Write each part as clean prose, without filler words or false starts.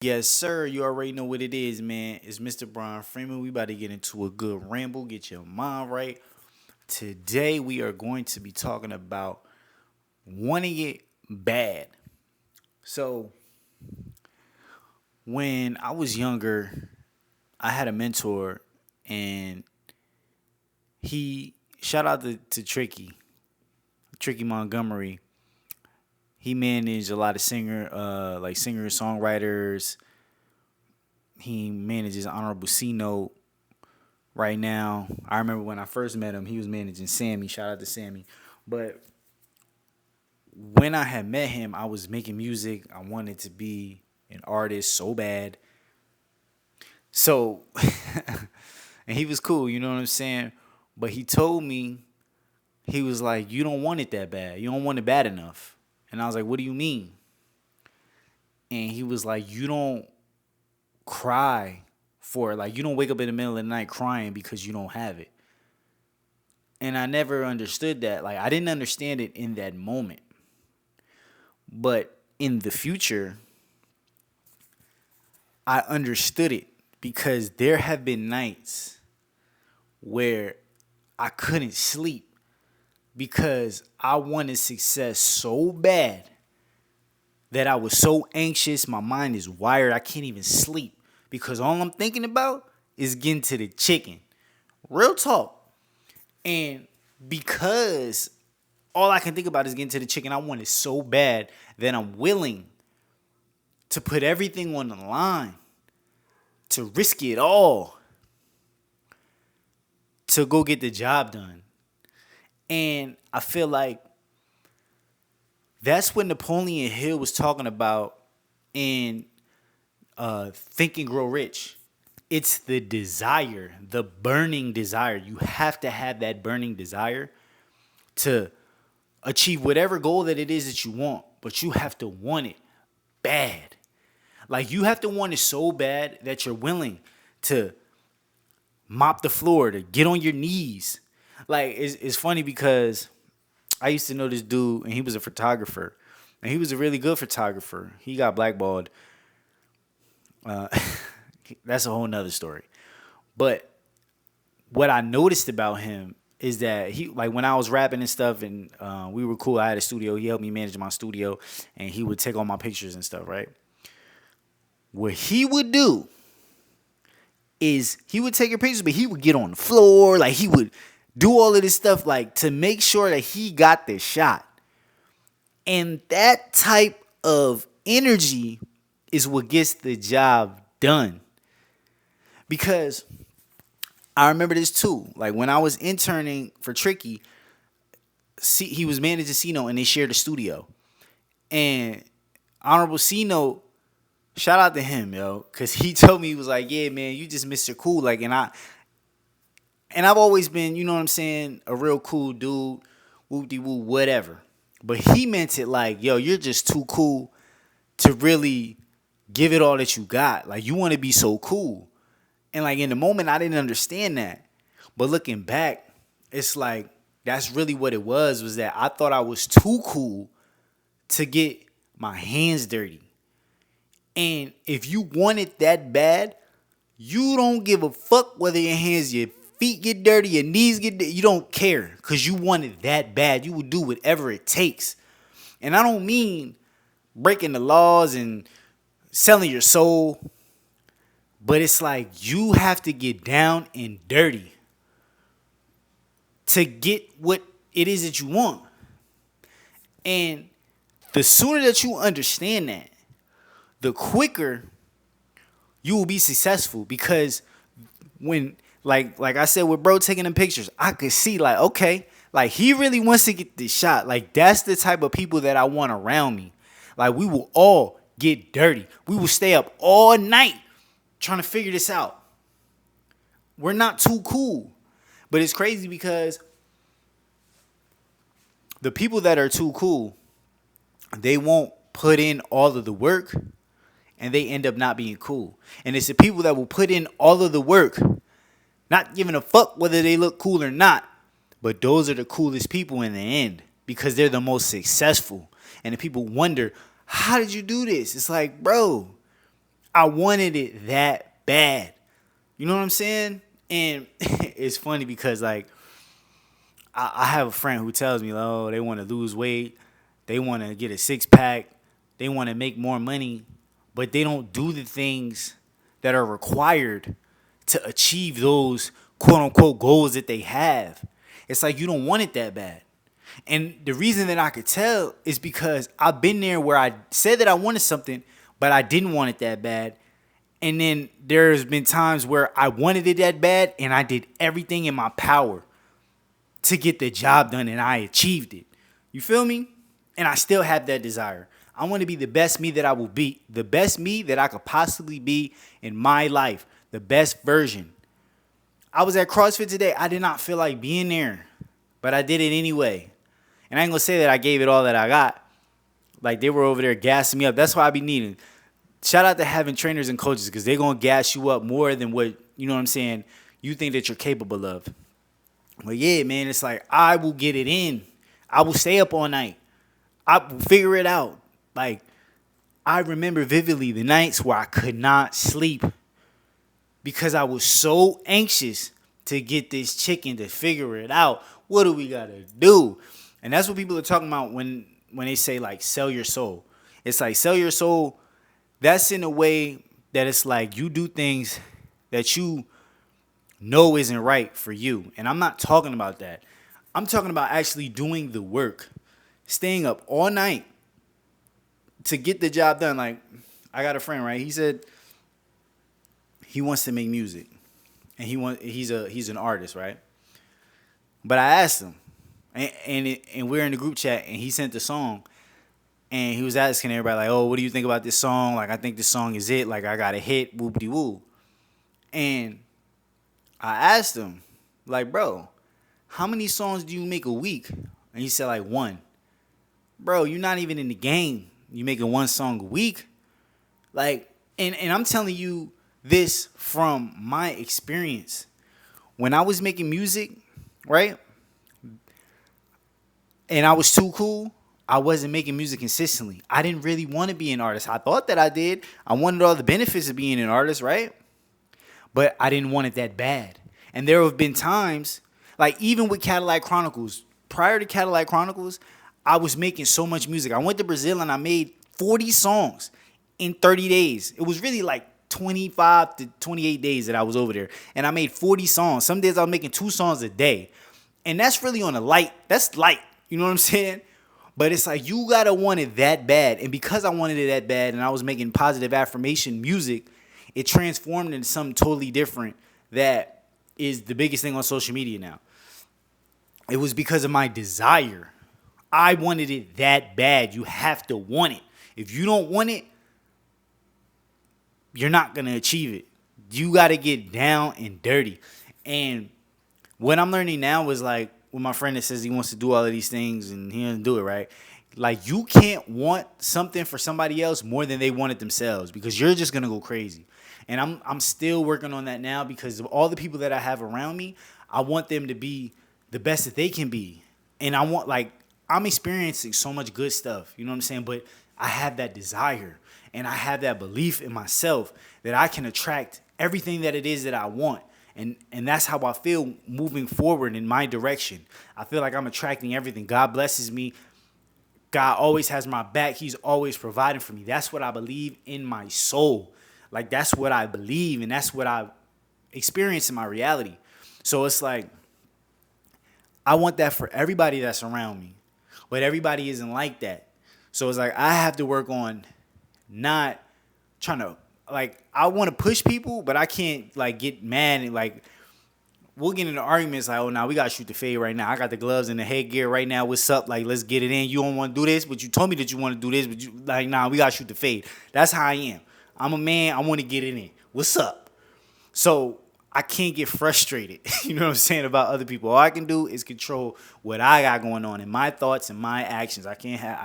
Yes, sir. You already know what it is, man. It's Mr. Brian Freeman. We about to get into a good ramble. Get your mind right. Today we are going to be talking about wanting it bad. So when I was younger, I had a mentor, and he shout out to Tricky Montgomery. He managed a lot of singer songwriters. He manages Honorable C Note right now. I remember when I first met him, he was managing Sammy. Shout out to Sammy. But when I had met him, I was making music. I wanted to be an artist so bad. So, and he was cool, you know what I'm saying? But he told me, he was like, you don't want it that bad. You don't want it bad enough. And I was like, what do you mean? And he was like, you don't cry for it. Like, you don't wake up in the middle of the night crying because you don't have it. And I never understood that. Like, I didn't understand it in that moment. But in the future, I understood it because there have been nights where I couldn't sleep because I wanted success so bad that I was so anxious. My mind is wired. I can't even sleep because all I'm thinking about is getting to the chicken. Real talk. And because all I can think about is getting to the chicken, I want it so bad that I'm willing to put everything on the line, to risk it all, to go get the job done. And I feel like that's what Napoleon Hill was talking about in Think and Grow Rich. It's the desire, the burning desire. You have to have that burning desire to achieve whatever goal that it is that you want, but you have to want it bad. Like, you have to want it so bad that you're willing to mop the floor, to get on your knees. Like, it's funny because I used to know this dude, and he was a photographer, and he was a really good photographer. He got blackballed. Uh, that's a whole nother story. But what I noticed about him is that he, like, when I was rapping and stuff, and we were cool. I had a studio. He helped me manage my studio, and he would take all my pictures and stuff, right? What he would do is he would take your pictures, but he would get on the floor, like he would do all of this stuff, like to make sure that he got the shot. And that type of energy is what gets the job done. Because I remember this too. Like, when I was interning for Tricky, he was managing C-Note, and they shared a studio. And Honorable C-Note, shout out to him, yo, because he told me, he was like, yeah, man, you just Mr. Cool. Like, and I've always been, you know what I'm saying, a real cool dude, whoop-de-woo, whatever. But he meant it like, yo, you're just too cool to really give it all that you got. Like, you want to be so cool. And, like, in the moment, I didn't understand that. But looking back, it's like, that's really what it was that I thought I was too cool to get my hands dirty. And if you want it that bad, you don't give a fuck whether your feet get dirty, your knees get dirty. You don't care because you want it that bad. You will do whatever it takes. And I don't mean breaking the laws and selling your soul, but it's like you have to get down and dirty to get what it is that you want. And the sooner that you understand that, the quicker you will be successful. Because when, like I said, with bro taking them pictures, I could see, like, okay, like, he really wants to get this shot. Like, that's the type of people that I want around me. Like, we will all get dirty. We will stay up all night trying to figure this out. We're not too cool. But it's crazy because the people that are too cool, they won't put in all of the work, and they end up not being cool. And it's the people that will put in all of the work, not giving a fuck whether they look cool or not. But those are the coolest people in the end because they're the most successful. And the people wonder, how did you do this? It's like, bro, I wanted it that bad. You know what I'm saying? And it's funny because like I have a friend who tells me, oh, they want to lose weight, they want to get a 6 pack, they want to make more money, but they don't do the things that are required to achieve those quote unquote goals that they have. It's like you don't want it that bad. And the reason that I could tell is because I've been there where I said that I wanted something, but I didn't want it that bad. And then there's been times where I wanted it that bad and I did everything in my power to get the job done and I achieved it. You feel me? And I still have that desire. I want to be the best me that I will be, the best me that I could possibly be in my life, the best version. I was at CrossFit today. I did not feel like being there, but I did it anyway. And I ain't gonna say that I gave it all that I got. Like they were over there gassing me up. That's why I be needing. Shout out to having trainers and coaches because they're gonna gas you up more than what, you know what I'm saying, you think that you're capable of. But yeah, man, it's like I will get it in. I will stay up all night. I will figure it out. Like I remember vividly the nights where I could not sleep because I was so anxious to get this chicken to figure it out. What do we gotta do? And that's what people are talking about when they say like sell your soul. It's like sell your soul. That's in a way that it's like you do things that you know isn't right for you. And I'm not talking about that. I'm talking about actually doing the work. Staying up all night to get the job done. Like, I got a friend, right? He said he wants to make music. And he's an artist, right? But I asked him, and we're in the group chat, and he sent the song. And he was asking everybody, like, oh, what do you think about this song? Like, I think this song is it. Like, I got a hit, whoop-de-woo. And I asked him, like, bro, how many songs do you make a week? And he said, like, one. Bro, you're not even in the game. You making one song a week? Like, and I'm telling you this from my experience. When I was making music, right? And I was too cool. I wasn't making music consistently. I didn't really want to be an artist. I thought that I did. I wanted all the benefits of being an artist, right? But I didn't want it that bad. And there have been times, like even with Cadillac Chronicles, prior to Cadillac Chronicles, I was making so much music. I went to Brazil and I made 40 songs in 30 days. It was really like 25 to 28 days that I was over there. And I made 40 songs. Some days I was making 2 songs a day. And that's really on a light. That's light. You know what I'm saying? But it's like you gotta want it that bad. And because I wanted it that bad and I was making positive affirmation music, it transformed into something totally different that is the biggest thing on social media now. It was because of my desire. I wanted it that bad. You have to want it. If you don't want it, you're not gonna achieve it. You gotta get down and dirty. And what I'm learning now is like, with my friend that says he wants to do all of these things and he doesn't do it, right? Like, you can't want something for somebody else more than they want it themselves because you're just going to go crazy. And I'm still working on that now because of all the people that I have around me. I want them to be the best that they can be. And I want, like, I'm experiencing so much good stuff, you know what I'm saying? But I have that desire and I have that belief in myself that I can attract everything that it is that I want. And that's how I feel moving forward in my direction. I feel like I'm attracting everything. God blesses me. God always has my back. He's always providing for me. That's what I believe in my soul. Like, that's what I believe, and that's what I experience in my reality. So it's like, I want that for everybody that's around me. But everybody isn't like that. So it's like, I have to work on not trying to, like, I want to push people, but I can't, like, get mad and, like, we'll get into arguments like, oh, now we got to shoot the fade right now. I got the gloves and the headgear right now. What's up? Like, let's get it in. You don't want to do this, but you told me that you want to do this, but you, like, nah, we got to shoot the fade. That's how I am. I'm a man. I want to get it in. What's up? So I can't get frustrated, you know what I'm saying, about other people. All I can do is control what I got going on in my thoughts and my actions. I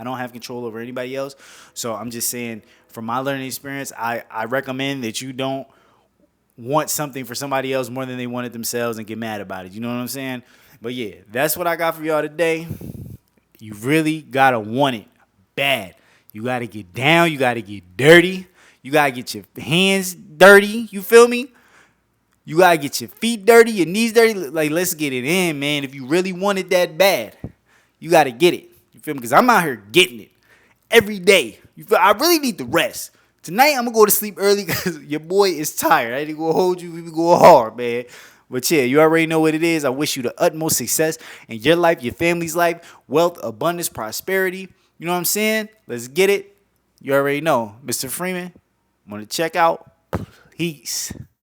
don't have control over anybody else. So I'm just saying, from my learning experience, I recommend that you don't want something for somebody else more than they want it themselves and get mad about it. You know what I'm saying? But yeah, that's what I got for y'all today. You really got to want it bad. You got to get down. You got to get dirty. You gotta get your hands dirty. You feel me? You gotta get your feet dirty, your knees dirty. Like, let's get it in, man. If you really want it that bad, you gotta get it. You feel me? Because I'm out here getting it every day. You feel? I really need the rest. Tonight, I'm gonna go to sleep early because your boy is tired. I ain't gonna hold you. We be going hard, man. But yeah, you already know what it is. I wish you the utmost success in your life, your family's life, wealth, abundance, prosperity. You know what I'm saying? Let's get it. You already know. Mr. Freeman, want to check out? Peace.